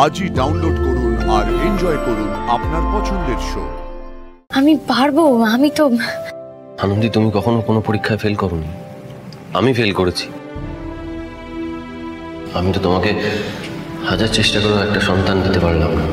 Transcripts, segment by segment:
আজই ডাউনলোড করুন আর এনজয় করুন আপনার পছন্দের শো। আমি পারবো, আমি তো। আনন্দি, তুমি কখনো কোনো পরীক্ষায় ফেল করোনি, আমি ফেল করেছি। আমি তো তোমাকে হাজার চেষ্টা করেও একটা সন্তান দিতে পারলাম না।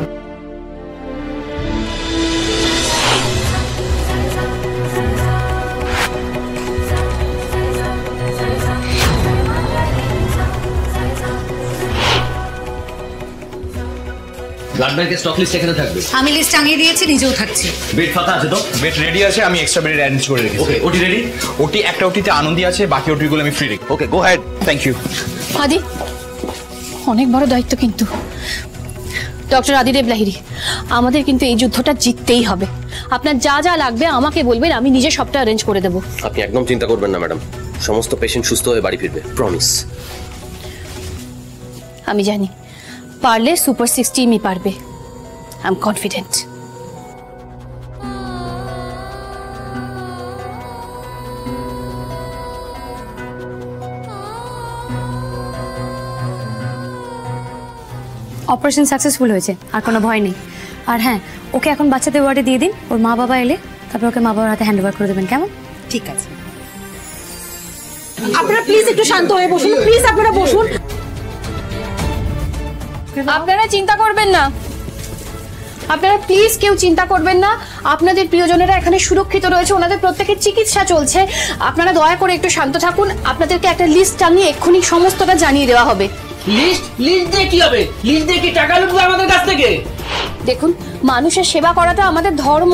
ব্লাড ব্যাংকের স্টক লিস্ট এখানে থাকবে। আমি লিস্ট টাঙিয়ে দিয়েছি, নিজেও থাকছি। বেড ফাঁকা আছে তো? বেড রেডি আছে, আমি এক্সট্রা বেড অ্যারেঞ্জ করে রেখেছি। ওকে, ওটি রেডি? ওটি একটা ওটিতে আনন্দি আছে, বাকি ওটিগুলো আমি ফ্রি রেখে। Okay, go ahead. Thank you. Adi, অনেক বড় দায়িত্ব কিন্তু। ডক্টর আদিদেব লাহিড়ী, আমাদের কিন্তু এই যুদ্ধটা জিততেই হবে। আপনার যা যা লাগবে আমাকে বলবেন, আমি নিজে সবটা অ্যারেঞ্জ করে দেবো। আপনি একদম চিন্তা করবেন না ম্যাডাম, সমস্ত পেশেন্ট সুস্থ হয়ে বাড়ি ফিরবে, প্রমিস। আমি জানি পারলে সুপার 60 পারবে। I am confident. Operation successful হয়েছে, আর কোনো ভয় নেই। আর হ্যাঁ, ওকে এখন বাচ্চাদের ওয়ার্ডে দিয়ে দিন। ওর মা বাবা এলে তারপর ওকে মা বাবার হাতে হ্যান্ড ওভার করে দেবেন, কেমন? ঠিক আছে। আপনারা প্লিজ একটু শান্ত হয়ে বসুন, প্লিজ আপনারা বসুন। আপনারা চিন্তা করবেন না, আপনারা প্লিজ কেউ চিন্তা করবেন না। আপনাদের প্রিয়জনেরা এখানে সুরক্ষিত রয়েছে, ওনাদের প্রত্যেকের চিকিৎসা চলছে। আপনারা দয়া করে একটু শান্ত থাকুন। আপনাদেরকে একটা লিস্ট টানিয়ে এক্ষুনি সমস্তটা জানিয়ে দেওয়া হবে। লিস্ট দিয়ে কি হবে? লিস্ট দিয়ে কি টাকা লুটবে আমাদের কাছ থেকে? দেখুন, মানুষের সেবা করাটা আমাদের ধর্ম,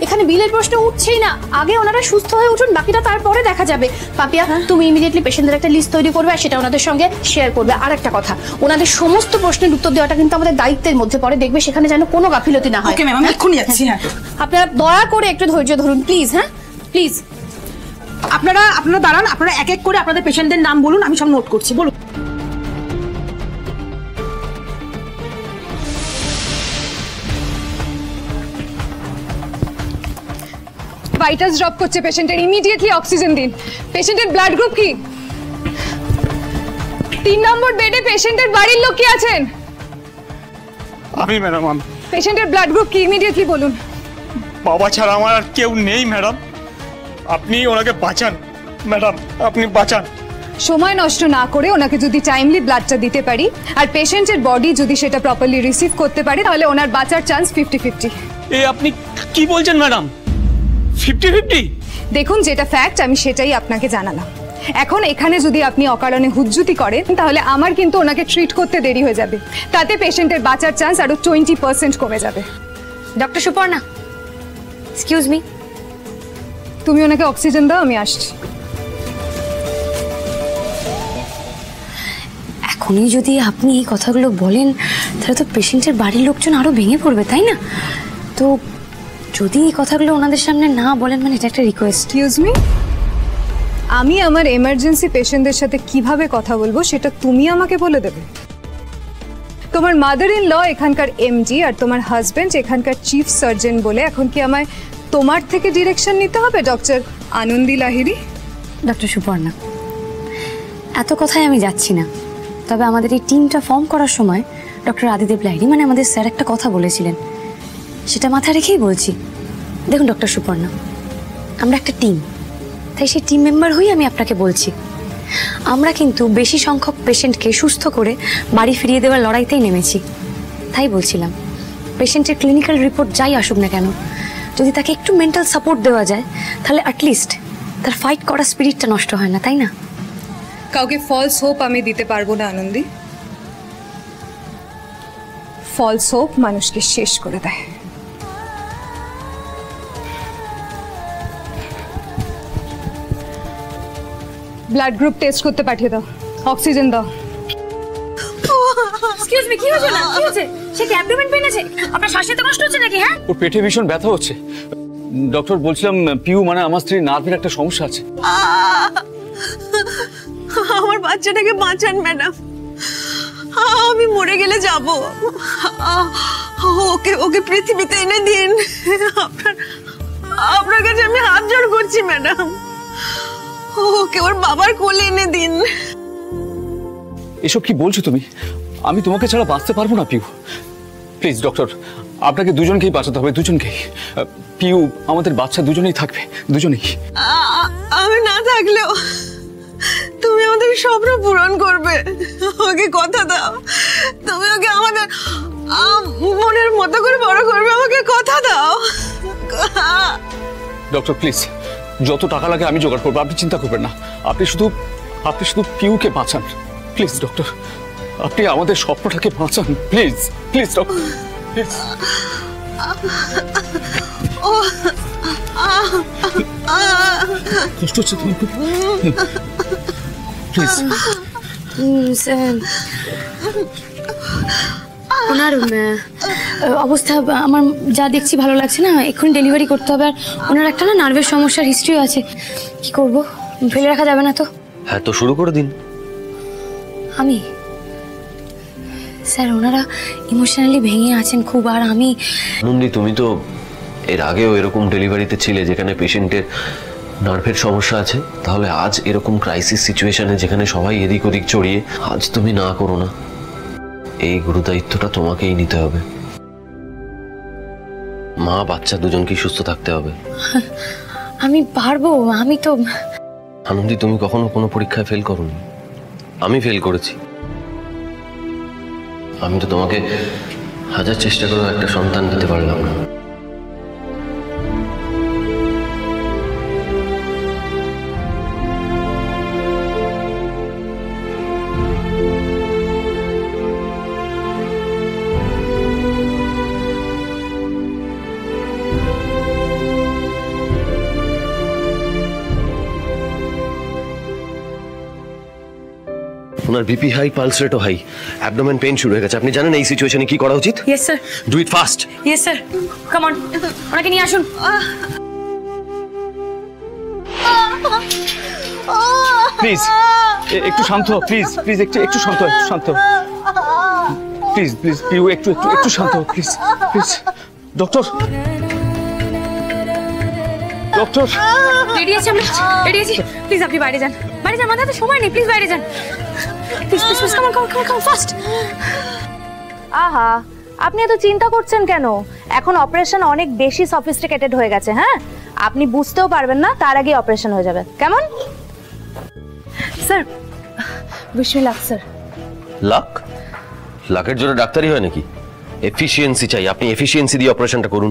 এখানে বিলের প্রশ্ন উঠছেই না। আগে ওনারা সুস্থ হয়ে উঠুন, বাকিটা তারপরে দেখা যাবে। পাপিয়া, তুমি ইমিডিয়েটলি পেশেন্টদের একটা লিস্ট তৈরি করবে আর সেটা ওনাদের সঙ্গে শেয়ার করবে। আর একটা কথা, ওনাদের সমস্ত প্রশ্নের উত্তর দেওয়াটা কিন্তু আমাদের দায়িত্বের মধ্যে পড়ে। দেখবে সেখানে যেন কোনো গাফিলতি না হয়। ওকে ম্যাম, আমি এক্ষুনি যাচ্ছি। হ্যাঁ, আপনারা দয়া করে একটু ধৈর্য ধরুন প্লিজ। হ্যাঁ প্লিজ। আপনারা দাঁড়ান, আপনারা এক এক করে আপনাদের পেশেন্টদের নাম বলুন, আমি সব নোট করছি। বলুন। ভাইটাস ড্রপ করছে পেশেন্টের, ইমিডিয়েটলি অক্সিজেন দিন। পেশেন্টের ব্লাড গ্রুপ কি? 3 নম্বর বেডে পেশেন্টের বাড়ির লোক কি আছেন? আমি ম্যাডাম, আমি। পেশেন্টের ব্লাড গ্রুপ কি ইমিডিয়েটলি বলুন। বাবা ছাড়া আমার আর কেউ নেই ম্যাডাম, আপনি ওনাকে বাঁচান ম্যাডাম, আপনি বাঁচান। সময় নষ্ট না করে ওনাকে যদি টাইমলি ব্লাডটা দিতে পারি আর পেশেন্টের বডি যদি সেটা প্রপারলি রিসিভ করতে পারে, তাহলে ওনার বাঁচার চান্স 50-50। এই আপনি কি বলছেন ম্যাডাম? 50-50? দেখুন, যেটা ফ্যাক্ট আমি সেটাই আপনাকে জানালাম। এখন এখানে যদি আপনি অকারণে হুজ্জুতি করেন, তাহলে আমার কিন্তু ওনাকে ট্রিট করতে দেরি হয়ে যাবে। তাতে পেশেন্টের বাঁচার চান্স আরো 20% কমে যাবে। Doctor Suparna, excuse me. তুমি ওনাকে অক্সিজেন দাও, আমি আসছি। এখনই যদি আপনি এই কথাগুলো বলেন, তাহলে তো পেশেন্টের বাড়ির লোকজন আরো ভেঙে পড়বে, তাই না? তো যদি এই কথাগুলো ওনাদের সামনে না বলেন, মানে এটা একটা রিকোয়েস্ট। এক্সকিউজ মি, আমি আমার এমার্জেন্সি পেশেন্টদের সাথে কিভাবে কথা বলবো সেটা তুমি আমাকে বলে দেবে? তোমার মাদার ইন ল এখানকার এমডি আর তোমার হাজবেন্ড এখানকার চিফ সার্জন বলে এখন কি আমায় তোমার থেকে ডিরেকশন নিতে হবে, ডক্টর আনন্দি লাহিড়ী? ডক্টর সুপর্ণা, এত কথায় আমি যাচ্ছি না, তবে আমাদের এই টিমটা ফর্ম করার সময় ডক্টর আদিদেব লাহিড়ী মানে আমাদের স্যার একটা কথা বলেছিলেন, সেটা মাথায় রেখেই বলছি। দেখুন ডক্টর সুপর্ণা, আমরা একটা টিম, তাই সেই টিম মেম্বার হয়েই আমি আপনাকে বলছি, আমরা কিন্তু বেশি সংখ্যক পেশেন্টকে সুস্থ করে বাড়ি ফিরিয়ে দেওয়ার লড়াইতেই নেমেছি। তাই বলছিলাম, পেশেন্টের ক্লিনিক্যাল রিপোর্ট যাই আসুক না কেন, যদি তাকে একটু মেন্টাল সাপোর্ট দেওয়া যায়, তাহলে অ্যাটলিস্ট তার ফাইট করার স্পিরিটটা নষ্ট হয় না, তাই না? কাউকে ফলস হোপ আমি দিতে পারবো না আনন্দি। ফলস হোপ মানুষকে শেষ করে দেয়। ব্লাড গ্রুপ টেস্ট করতে পাঠিয়ে দাও, অক্সিজেন দাও। এক্সকিউজ মি, কি হয়েছে? না কি হয়েছে? সে কি অ্যাবডোমেন পেইন আছে? আপনার শ্বাস নিতে কষ্ট হচ্ছে নাকি? হ্যাঁ, ওর পেটে ভীষণ ব্যথা হচ্ছে ডক্টর। বলছিলাম পিউ মানে আমার স্ত্রীর নার্ভের একটা সমস্যা আছে। আমার বাচ্চাটাকে বাঁচান ম্যাডাম, আমি মরে গেলে যাব। ওকে ওকে পৃথিবীতে এনে দিন। আপনার কাছে আমি হাত জোড় করছি ম্যাডাম, ওকে ওর বাবার কোলে এনে দিন। এসব কি বলছো তুমি? আমি তোমাকে ছাড়া বাঁচতে পারবো না পিউ। প্লিজ ডক্টর, আপনাকে দুজনকেই বাঁচাতে হবে, দুজনকেই। পিউ, আমাদের বাচ্চা দুজনেই থাকবে, দুজনেই। আমি না থাকলেও তুমি আমাদের স্বপ্ন পূরণ করবে। আমাকে কথা দাও, তুমি ওকে আমাদের মনের মতো করে বড় করবে। আমাকে কথা দাও। ডক্টর প্লিজ, যত টাকা লাগে আমি জোগাড় করবো, আপনি চিন্তা করবেন না। আপনি শুধু পিউকে বাঁচান প্লিজ ডক্টর। আপনি আমাদের স্বপ্নটাকে বাঁচান প্লিজ, প্লিজ ডক্টর প্লিজ। কষ্ট হচ্ছে তোমার খুব? প্লিজ। ওনার অবস্থা আমার যা দেখছি ভালো লাগছে না, এক্ষুনি ডেলিভারি করতে হবে। আর ওনার একটা না নার্ভের সমস্যার হিস্ট্রিও আছে। কি করব, ফেলে রাখা যাবে না তো। হ্যাঁ, তো শুরু করে দিন। আমি স্যার, ওনারা ইমোশনালি ভেঙে আছেন খুব। আর আমি নন্দী, তুমি তো এর আগেও এরকম ডেলিভারিতে ছিলে যেখানে পেশেন্টের নার্ভের সমস্যা আছে, তাহলে আজ এরকম ক্রাইসিস সিচুয়েশনে যেখানে সবাই এদিক ওদিক চড়িয়ে, আজ তুমি না করো না। এই গুরুদায়িত্বটা তোমাকেই নিতে হবে। মা বাচ্চা দুজনকেই সুস্থ থাকতে হবে। আমি পারবো। আমি তো আনন্দী, তুমি কখনো কোনো পরীক্ষায় ফেল করোনি, আমি ফেল করেছি। আমি তো তোমাকে হাজার চেষ্টা করেও একটা সন্তান দিতে পারলাম না। ওনার বিপি হাই, পালস রেটও হাই, অ্যাবডোমেন পেইন শুরু হয়ে গেছে। আপনি জানেন এই সিচুয়েশনে কি করা উচিত? Yes sir. Do it fast. Yes sir, come on, ওনাকে নিয়ে আসুন। প্লিজ একটু শান্ত হও, প্লিজ প্লিজ একটু শান্ত হও, একটু শান্ত হও। প্লিজ প্লিজ পিউ, একটু শান্ত হও please, please. Doctor, doctor. Ready আছি আমরা, রেডি আছি। প্লিজ আপনি বাইরে যান, বাইরে যান, আমাদের হাতে সময় নেই। প্লিজ বাইরে যান, please please please, come on, come on fast. আহা, আপনি এত চিন্তা করছেন কেন? এখন অপারেশন অনেক বেশি সফিস্টিকেটেড হয়ে গেছে। হ্যাঁ, আপনি বুঝতেও পারবেন না, তার আগে অপারেশন হয়ে যাবে। কেমন? Sir, wish me luck sir. Luck? লাকের জন্য ডাক্তারই হয় নাকি? এফিসিয়েন্সি চাই। আপনি এফিসিয়েন্সি দিয়ে অপারেশনটা করুন।